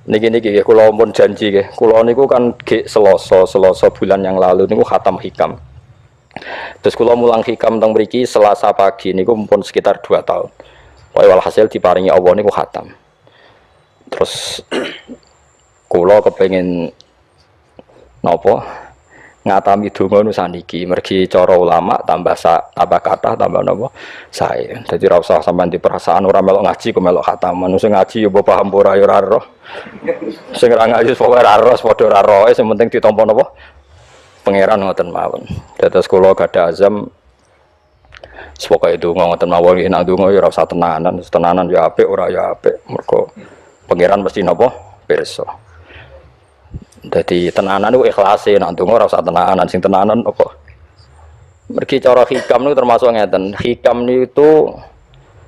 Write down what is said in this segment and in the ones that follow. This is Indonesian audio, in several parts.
Niki nggih kula pun janji nggih. Kula niku kan ge Selasa bulan yang lalu niku khatam hikam. Terus kula mulang hikam teng mriki Selasa pagi niku pun sekitar 2 tahun. Wae walhasil diparingi Allah niku khatam. Terus kula kepengin napa ngatami donga nu saniki mergi cara ulama tambah kata tambah napa sae. Dadi ora usah sampean di perasaan ora melok ngaji kok melok khataman. Sing ngaji ya paham ora ya ora roh. Sing ora ngaji pokoke ora roh padha ora roh, sing penting ditampa napa pangeran ngoten mawon. Dados kula gadah azam pokoke donga ngoten mawon nek donga ya ora usah tenanan ya apik ora ya apik. Mergo pangeran mesti napa pirsa. Jadi tenanan itu ikhlase, nak ndonga ora usah tenanan, sing tenanan apa? Mergi cara hikam niku termasuk ngeten. Hikam niku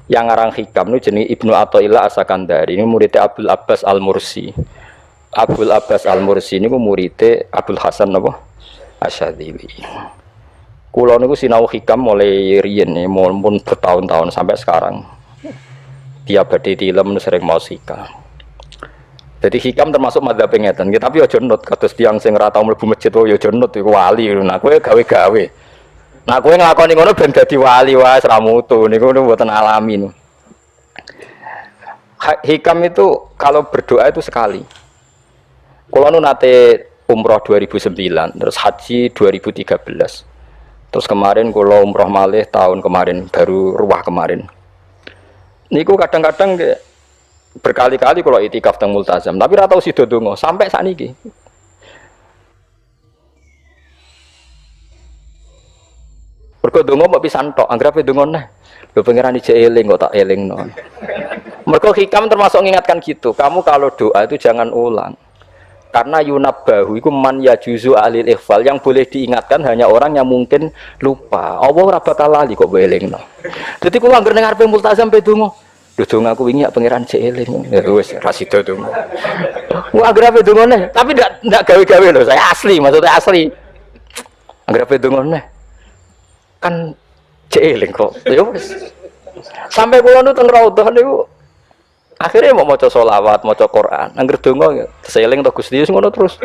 yang ngarang hikam niku jenenge Ibnu Athaillah As-Sakandari. Ini muridnya Abdul Abbas Al-Mursi. Abdul Abbas Al-Mursi niku muridnya Abdul Hasan apa? Asyadzili. Kula niku sinau hikam mulai riyen pun bertahun-tahun sampai sekarang. Tiap badhe tilem sering mau hikam. Jadi hikam termasuk madzhab ngeten, tapi aja nut kados tiyang sing ora tau mlebu masjid yo aja nut iku wali. Nah kowe gawe-gawe. Nah kowe nglakoni ngono ben dadi wali wae ora mutu niku mboten alami. Hikam itu kalau berdoa itu sekali. Kula nu nate umroh 2009, terus haji 2013. Terus kemarin kula umroh malih tahun kemarin, baru ruwah kemarin. Niku kadang-kadang berkali-kali kalau itikaf teng multazam, tapi ora tau sida donga sampai sakniki. Mergo donga mbok pisan tok, anggere donga neh. Lho pangeran ijek eling kok tak elingno. Mergo hikam termasuk mengingatkan gitu. Kamu kalau doa itu jangan ulang. Karena yunabbahu iku man yajuzu alil ikhfal, yang boleh diingatkan hanya orang yang mungkin lupa. Allah ora bakal lali kok mbok elingno. Dadi kula anggere ning ngarepe multazam pe donga. Lho dong aku wingi pangeran cek eling. Ya wis ra sida dong. Wah agrape dongone, tapi ndak gawe-gawe lho, saya asli, maksudnya asli. Agrape dongone. Kan cek eling kok. Ya wis. Sampai kula nu teng raudhah niku akhirnya mau maca selawat, maca Quran. Angger donga seeling to Gusti ngono terus.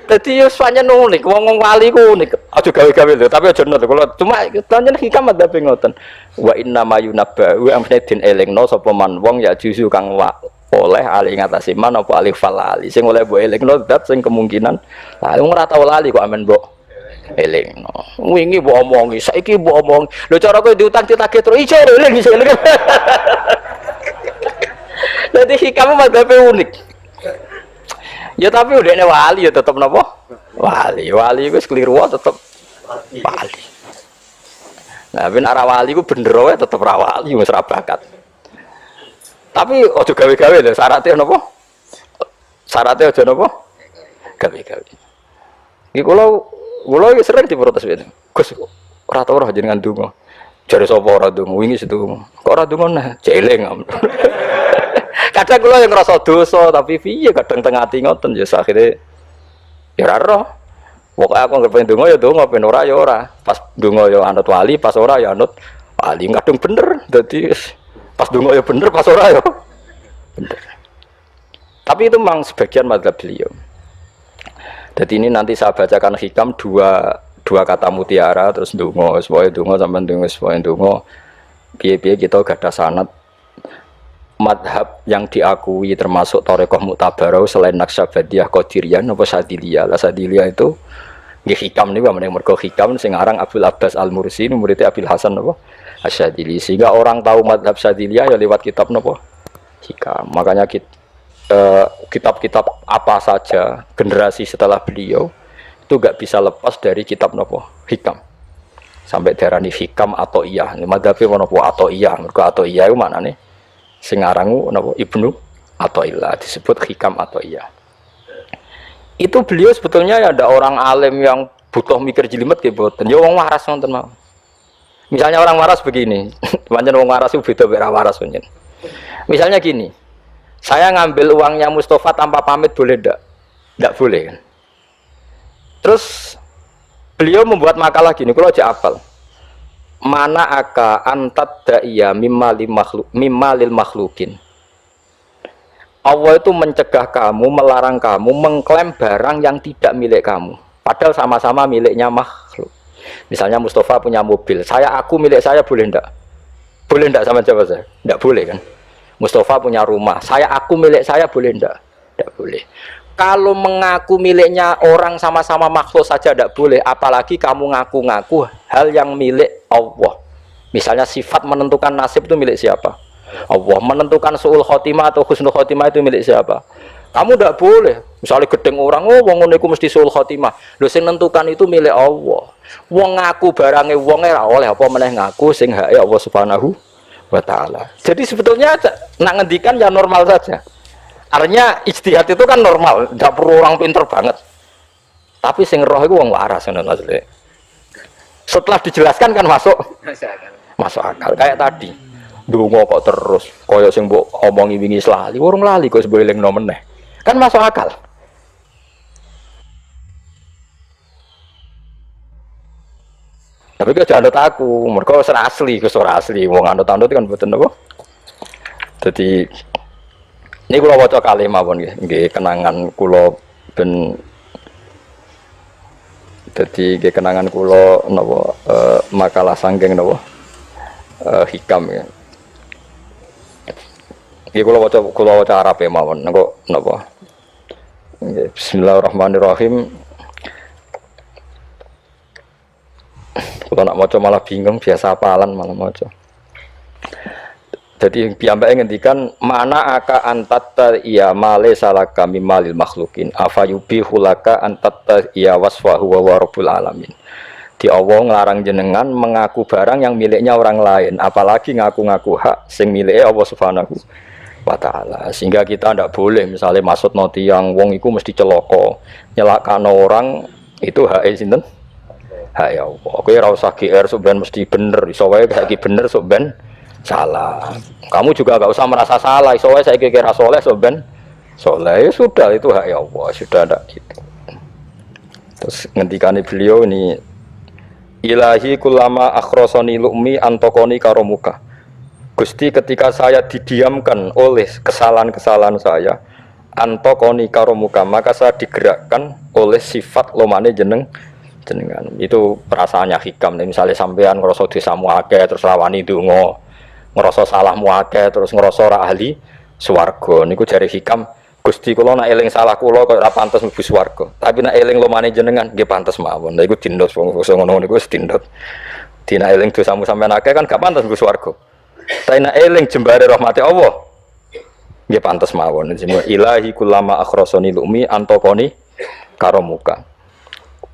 Dadi yo pancen unik, wong wali ku unik. Aja gawe-gawe lho, tapi aja nut. Kula cuma pancen hikam adabe ngoten. Wa inna mayunabba wa amne den elingno sapa man wong ya juzu kang oleh ali ngatasi man apa alif falali. Sing oleh mbok elingno dat sing kemungkinan lah wong ora tau lali kok amen mbok elingno. Wingi mbok omongi, saiki mbok omong. Lho cara kowe diutang ditagih terus iso eling iso eling. Dadi hikam adabe unik. Ya tapi udah wali ya tetap napa? Wali itu keliru tetap wali. Nah, ben arah wali ku bener wae tetep ra wali wis ra bakat. Tapi aja gawe-gawe lho, syaratnya napa? Syaratnya aja napa? Gawe-gawe. Iki kula iki sering diprotes wene. Gus ora tau ora jenengan donga. Jare sapa ora donga wingi sedonga. Kok ora donga nah, celeng. Kadang kula yang ngerasa dosa tapi piye kadang tengah ati ngoten ya akhire ya ora roh. Pokoke aku anggere pengen donga ya donga, ben ora ya ora. Pas donga ya anut wali, pas ora ya anut wali. Kadang bener. Dadi pas donga ya bener, pas ora ya bener. Tapi itu memang sebagian madzhab beliau. Jadi ini nanti saya bacakan hikam dua kata mutiara terus donga, supaya donga sampean donga, supaya donga. Piye-piye kita gadah sanad madhab yang diakui termasuk Thariqah Mu'tabarah selain Naqsyabandiyah, Qadiriyah, napa Sadiliyah. Lah Sadiliyah itu nggih hikam niku meneh mergo hikam sing aran Abdul Abbas Al-Mursi murid Abil Hasan napa Asyadzili. Sehingga orang tahu madhab Sadiliyah ya lewat kitab napa hikam. Makanya kitab-kitab apa saja generasi setelah beliau itu enggak bisa lepas dari kitab napa hikam. Sampai darani hikam atau iya. Madhabe napa atau iya. Mergo atau iya iku maknane sing arangu napa Ibnu Athaillah disebut hikam atau iya. Itu beliau sebetulnya ya ada orang alim yang butuh mikir jelimet nggih mboten. Ya wong waras wonten mawon. Misalnya orang waras begini, pancen wong waras itu beda mek waras pancen. Misalnya gini. Saya ngambil uangnya Mustafa tanpa pamit boleh ndak? Ndak boleh kan. Terus beliau membuat makalah gini, kalau aja hafal. Mana aka antat da'iyya mimma lil makhlukin Allah itu mencegah kamu, melarang kamu mengklaim barang yang tidak milik kamu. Padahal sama-sama miliknya makhluk. Misalnya Mustafa punya mobil, aku milik saya boleh ndak? Boleh ndak sama jawab saya? Ndak boleh kan? Mustafa punya rumah, aku milik saya boleh ndak? Ndak boleh. Kalau mengaku miliknya orang sama-sama makhluk saja ndak boleh, apalagi kamu ngaku-ngaku hal yang milik Allah. Misalnya sifat menentukan nasib itu milik siapa? Allah. Menentukan su'ul khotimah atau husnul khotimah itu milik siapa? Kamu tidak boleh. Misalnya gedeng orang, wong ngono iku mesti su'ul khotimah. Lho sing nentukan itu milik Allah. Wong ngaku barange wong ora oleh apa meneh ngaku sing hake Allah Subhanahu wa taala. Jadi sebetulnya nak ngendikan ya normal saja. Artinya ijtihad itu kan normal, tidak perlu orang pinter banget. Tapi sing roh itu wong waras ngono maksudnya. Setelah dijelaskan kan masuk akal. Kayak tadi. Dungo kok terus koyok sing mbok omongi wingi lali, urung lali kok sebab elingno meneh. Kan masuk akal. Tapi kok jangan anut aku, mergo ora asli, ora asli. Wong anut-anut kan mboten apa. Dadi ini kula waca kalih mawon nggih, kenangan kula ben dadi nggih kenangan kula napa makalah sanggeng napa hikam ya. Iki kula waca Arab e mawon engko napa. Bismillahirrahmanirrahim. Kula nak maca malah bingung, biasa hafalan malah maca. Jadi piyambake ngendikan mana aka antatta iya male salaka mimalil makhlukin afayubihu laka antatta iya wasfahu wa rabbul alamin. Di Allah nglarang jenengan mengaku barang yang miliknya orang lain, apalagi ngaku-ngaku hak sing milike Allah Subhanahu wa taala. Sehingga kita ndak boleh misalnya maksud noti yang wong iku mesti celaka, nyelakano orang itu hak sinten? Hak ya Allah. Kowe ora usah GR sok ben mesti bener, iso wae saiki bener sok ben salah. Kamu juga enggak usah merasa salah, iso wae saiki kira saleh sok ben saleh. Ya sudah itu hak ya Allah, sudah ndak gitu. Terus ngendikane beliau ini Ilahi kulama akhrosoni lu'mi antokoni karomuka. Gusti ketika saya didiamkan oleh kesalahan-kesalahan saya antokoni karomuka, maka saya digerakkan oleh sifat lomane jenengan. Itu perasaannya hikam. Misalnya sampean ngerasa dosamu akeh terus rawani donga, ngerasa salahmu akeh terus ngerasa ora ahli swarga. Niku jare hikam, Gusti kula nak eling salah kula kok ora pantes mlebu swarga. Tapi nak eling lomane jenengan nggih pantes mawon. Lha iku dindot wong ngono niku wis dindot. Dina eling dosamu sampean akeh kan gak pantes mlebu swarga. Tapi nak eling jembare rahmati Allah nggih pantes mawon. Ilahi kullama akhrasani lumi antokoni karomuka.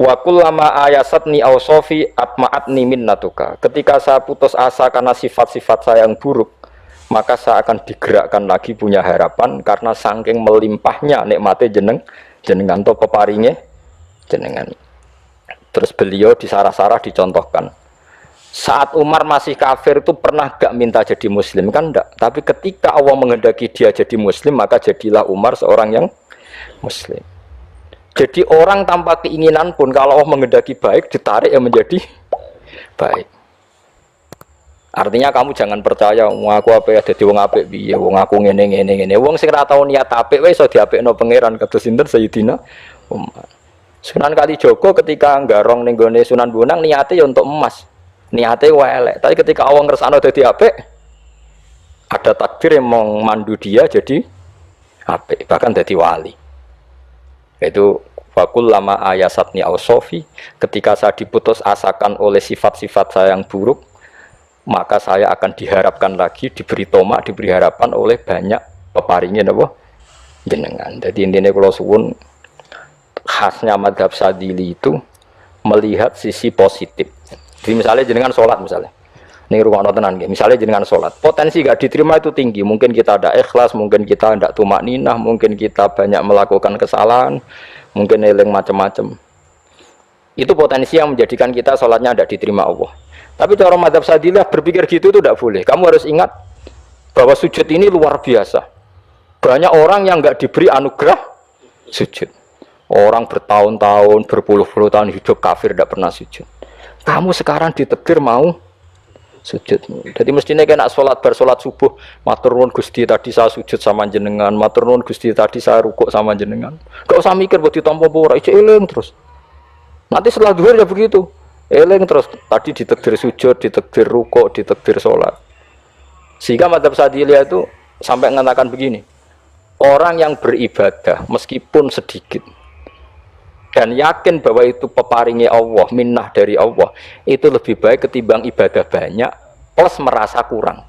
Wa kullama ayasatni ausofi atma'atni minnatuka. Ketika saya putus asa karena sifat-sifat saya yang buruk, maka saya akan digerakkan lagi punya harapan karena saking melimpahnya nikmatnya jenengan to peparinge jenengan. Terus beliau di sarah-sarah dicontohkan. Saat Umar masih kafir itu pernah gak minta jadi muslim kan enggak, tapi ketika Allah menghendaki dia jadi muslim maka jadilah Umar seorang yang muslim. Jadi orang tanpa keinginan pun kalau Allah menghendaki baik ditarik yang menjadi baik. Artinya kamu jangan percaya wong aku apik ya dadi wong apik piye, wong aku ngene. Wong sing ora tau niat apik wae iso diapikno pangeran kados sinten Sayyidina Umar. Sunan Kalijaga ketika nggarong ning gone Sunan Bonang niate ya untuk emas. Niate wae elek, tapi ketika Allah ngersakno dadi apik ada takdir yang memandu dia jadi apik, bahkan dadi wali. Itu fakul lama ayasatni ausofi, ketika saya diputus asakan oleh sifat-sifat saya yang buruk, maka saya akan diharapkan lagi, diberi tomak, diberi harapan oleh banyak peparingnya napa jenengan. Jadi intinya kalau suwun khasnya madhab Sadili itu melihat sisi positif. Jadi misalnya jenengan sholat misalnya, ini rumah tenan, misalnya jenengan sholat, potensi gak diterima itu tinggi. Mungkin kita ada ikhlas, mungkin kita tidak tumak ninah, mungkin kita banyak melakukan kesalahan, mungkin eling macam-macam. Itu potensi yang menjadikan kita sholatnya tidak diterima Allah. Tapi cara madhab Sadilah berpikir gitu itu tidak boleh. Kamu harus ingat bahwa sujud ini luar biasa. Banyak orang yang nggak diberi anugerah sujud. Orang bertahun-tahun, berpuluh-puluh tahun hidup kafir tidak pernah sujud. Kamu sekarang ditakdir mau sujud. Jadi mestinya kena sholat bersolat subuh, matur nuwun Gusti tadi saya sujud sama jenengan, matur nuwun Gusti tadi saya rukuk sama jenengan. Gak usah mikir buat ditampa apa ora, eling terus. Nanti setelah zuhur ya begitu. Eling terus, tadi ditakdir sujud, ditakdir rukuk, ditakdir sholat. Sehingga madzhab Syadziliyah itu sampai mengatakan begini. Orang yang beribadah meskipun sedikit dan yakin bahwa itu peparingi Allah, minnah dari Allah, itu lebih baik ketimbang ibadah banyak plus merasa kurang.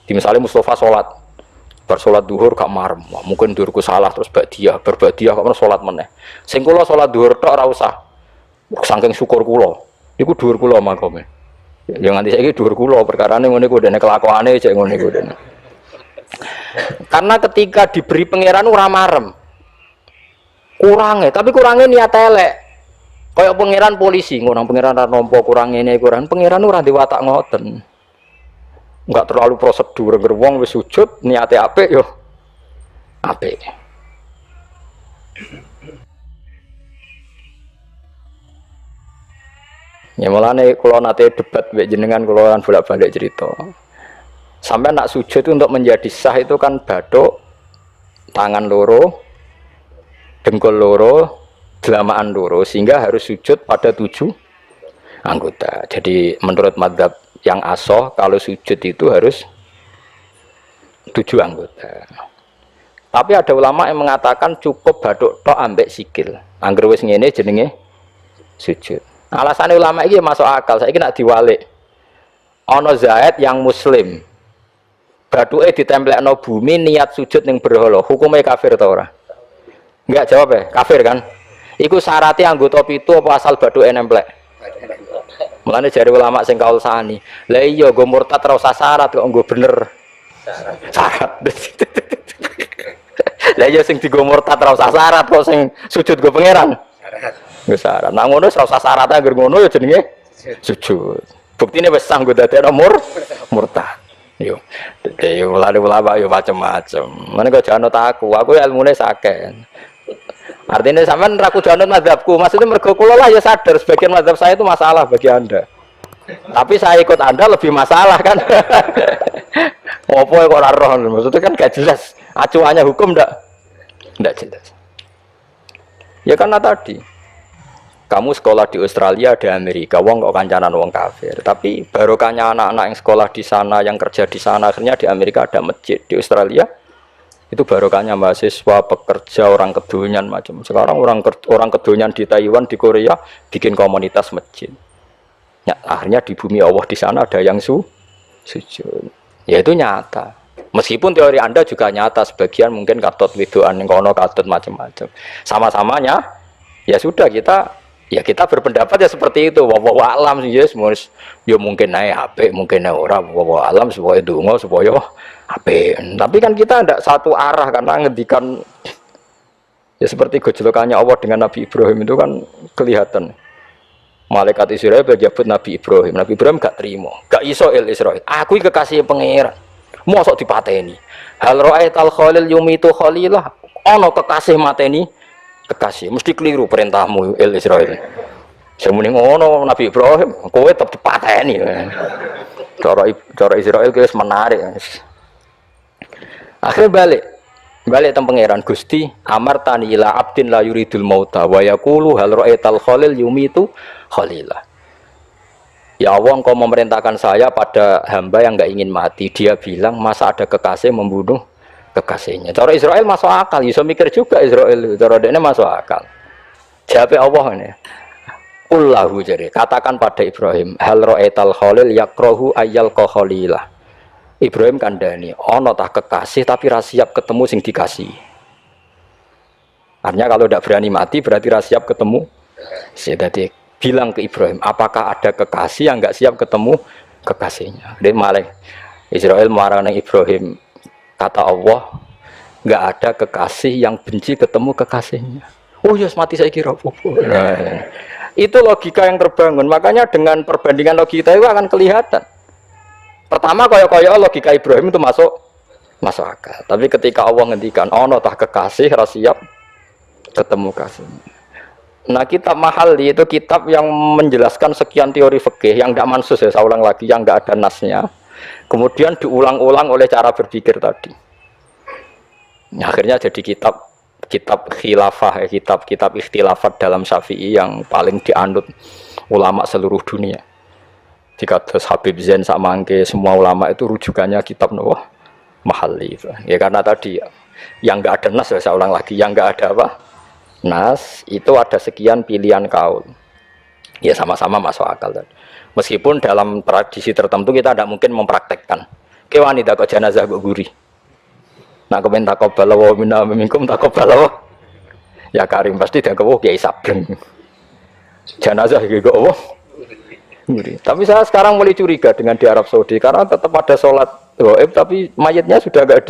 Di misalnya Mustafa sholat, bersolat duhur gak marem, mungkin duhurku salah terus berbadiah kok sholat meneh. Sing kula sholat duhur tok ora usah, saking syukur kula, niku duhur kula makome. Ya nganti saiki duhur kula perkarane ngene iku dene kelakuane cek ngene iku dene. Karena ketika diberi pangeran ora marem. Kurangnya, tapi kurangnya niat elek. Kayak pangeran polisi, ngurang pangeran nampa kurang ini, kurang pangeran ora diwatak ngoten. Enggak terlalu prosedur, gerwong wis sujud, niate apik yo. Apik. Ya mulane kula nate debat mbek jenengan kula kan bolak-balik cerita. Sampai nak sujud itu untuk menjadi sah itu kan bathuk, tangan loro, dengkul loro, delamaan loro, sehingga harus sujud pada 7 anggota. Jadi menurut madzhab yang asoh kalau sujud itu harus 7 anggota. Tapi ada ulama yang mengatakan cukup bathuk tok ambek sikil. Angger wis ngene jenenge sujud. Alasannya ulama iki masuk akal. Saiki nek diwalik. Ana Zaid yang muslim. Bathuke ditemplekno bumi niat sujud ning berhala, hukumnya kafir ta ora? Enggak jawab ya, kafir kan? Iku syaratnya anggota pitu apa asal bathuke nemplek? Mulane jare ulama sing kaul sani. Lah iya nggo murtad ora usah syarat kok nggo bener. Syarat. Lah iya sing digo murtad ora usah syarat kok sing sujud nggo pangeran. Syarat. Nggo syarat. Nah ngono ora usah syarat anggere ngono ya jenenge sujud. Buktine wis sah nggo dadekno murtad. Yo. Dadi ulama yo macam-macam. Mene kok jangan aku ilmune sakeh. Artinya sampean ra kudu anut mazhabku. Maksudnya mergo kula lah ya sadar sebagian mazhab saya itu masalah bagi Anda. Tapi saya ikut Anda lebih masalah kan. Apa kok ora roh? Maksudnya kan gak jelas. Acuannya hukum ndak jelas. Ya karena tadi kamu sekolah di Australia, di Amerika, wong kok kancanan wong kafir. Tapi barokahnya anak-anak yang sekolah di sana, yang kerja di sana, akhirnya di Amerika ada masjid. Di Australia itu barokahnya mahasiswa, pekerja, orang kedonyan macam. Sekarang orang kedonyan di Taiwan, di Korea bikin komunitas masjid. Ya, akhirnya di bumi Allah di sana ada yang sujud. Ya itu nyata. Meskipun teori Anda juga nyata, sebagian mungkin katut widoan yang kono katut macam-macam. Sama-samanya ya sudah kita berpendapat ya seperti itu. Wallahu alam sih yes, ya mungkin naik HP, mungkin naik ora. Wallahu alam supaya donga supaya HP. Tapi kan kita tidak satu arah karena ngendikan ya seperti gojlokannya Allah dengan Nabi Ibrahim itu kan kelihatan. Malaikat Israel berjabut Nabi Ibrahim. Nabi Ibrahim gak terima, gak iso Israel. Aku kekasih pangeran. Mosok dipateni. Hal ra'aital khalil yumitu khalilah. Ono kekasih mateni kekasih, mesti keliru perintahmu Israel. Semune ngono Nabi Ibrahim, kowe tetep dipateni. Cara Israel wis menarik. Akhirnya balik teng pangeran Gusti, amartani ila abdin la yuridul mauta wa yaqulu hal ra'aital khalil yumitu khalilah. Ya Allah, engkau memerintahkan saya pada hamba yang enggak ingin mati. Dia bilang, masa ada kekasih membunuh kekasihnya. Cara Israel masuk akal, bisa mikir juga Israel. Cara dia masuk akal. Jawab Allah ini. Qullahu jadi katakan pada Ibrahim, hal ra'aital khalil yakrahu ayyal khalilah. Ibrahim kandhani, ana tah kekasih tapi ra siap ketemu sing dikasih. Artinya kalau tidak berani mati berarti ra siap ketemu. Jadi bilang ke Ibrahim, apakah ada kekasih yang enggak siap ketemu kekasihnya? Dia malah Israel marah nang Ibrahim. Kata Allah, nggak ada kekasih yang benci ketemu kekasihnya. Oh ya, mati saya kira. Nah, itu logika yang terbangun. Makanya dengan perbandingan logika itu akan kelihatan. Pertama, kaya logika Ibrahim itu masuk akal. Tapi ketika Allah ngendikan, ono tah kekasih, ra siap ketemu kasihnya. Nah, kitab Mahalli itu kitab yang menjelaskan sekian teori fikih yang tidak mansus ya, saya ulang lagi, yang nggak ada nasnya. Kemudian diulang-ulang oleh cara berpikir tadi. Nah, akhirnya jadi kitab khilafah, kitab ikhtilafat dalam Syafi'i yang paling dianut ulama seluruh dunia. Jika terus Habib Zain Samangke semua ulama itu rujukannya kitab Nuwah Mahalli. Ya karena tadi yang nggak ada nas, saya ulang lagi, yang nggak ada apa? Nas itu ada sekian pilihan kaul. Ya sama-sama masuk akal tadi. Meskipun dalam tradisi tertentu kita tidak mungkin mempraktekkan. Ke wanita kok jenazah kok guri. Nak kemen takobala wa minna minkum takobala. Ya Karim pasti dia kewo Kiai Sableng. Jenazah iki kok apa? Guri. Tapi saya sekarang mulai curiga dengan di Arab Saudi karena tetap ada sholat gaib tapi mayatnya sudah nggak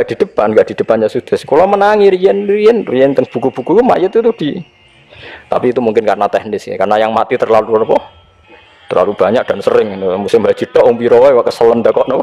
di depan, nggak di depannya sudah. Kalau menangi rian tentang buku-buku mayat itu di. Tapi itu mungkin karena teknis ya, karena yang mati terlalu banyak dan sering. Musim haji tok umpiro wae keselen kok no.